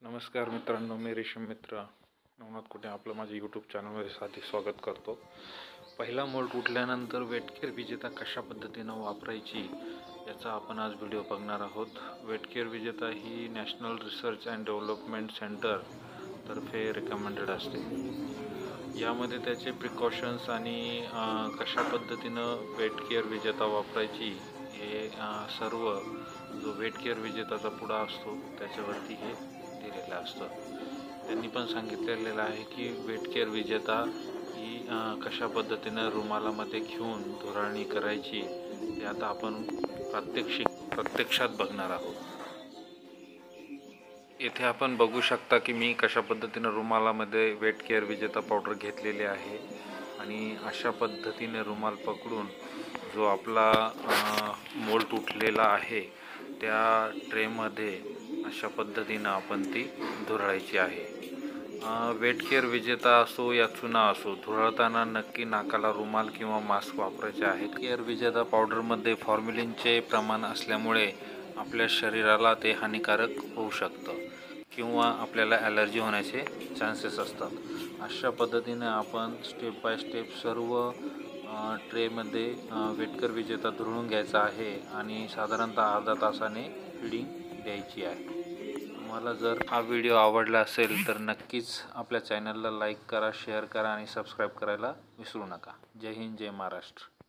नमस्कार मित्रांनो, मी रेशम मित्र नवनाथ कुठे आपलं माझ्या यूट्यूब चॅनलमध्ये साधी स्वागत करतो। पहिला मोड तुटल्यानंतर वेटकेअर विजेता कशा पद्धतीनं वापरायची याचा आपण आज व्हिडिओ बघणार आहोत। वेटकेअर विजेता ही national research and development centre तर्फे रिकमेंडेड असते। यामध्ये त्याचे प्रिकॉशन्स आणि कशा पद्धतीनं वेटकेअर विजेता वापरायची हे सर्व जो वेटकेअर विजेताचा पुढा असतो त्याच्यावरती हे दिलेलं असतं। त्यांनी पण सांगितलेलं आहे की वेटकेअर विजेता ही कशा पद्धतीनं रुमालामध्ये घेऊन धुराळणी करायची ते आता आपण प्रत्यक्षात बघणार आहोत। येथे आपण बघू शकता की मी कशा पद्धतीनं रुमालामध्ये वेटकेअर विजेता पावडर घेतलेले आहे आणि अशा पद्धतीने रुमाल पकडून जो आपला मोल्ड तुटलेला आहे त्या ट्रेमध्ये अशा पद्धतीनं आपण ती धुराळायची आहे। वेटकेअर विजेता असो या चुना असो, धुराळताना नक्की नाकाला रुमाल किंवा मास्क वापरायचे आहे। केअर विजेता पावडरमध्ये फॉर्मॅलिनचे प्रमाण असल्यामुळे आपल्या शरीराला ते हानिकारक होऊ शकतं किंवा आपल्याला ॲलर्जी होण्याचे चान्सेस असतात। अशा पद्धतीने आपण स्टेप बाय स्टेप सर्व ट्रेमध्ये वेटकेअर विजेता धुळून घ्यायचा आहे आणि साधारणतः अर्धा तासाने फिडिंग द्यायची आहे। तुम्हाला जर हा व्हिडिओ आवडला असेल तर नक्कीच आपल्या चॅनलला लाईक करा, शेअर करा आणि सबस्क्राईब करायला विसरू नका। जय हिंद, जय महाराष्ट्र।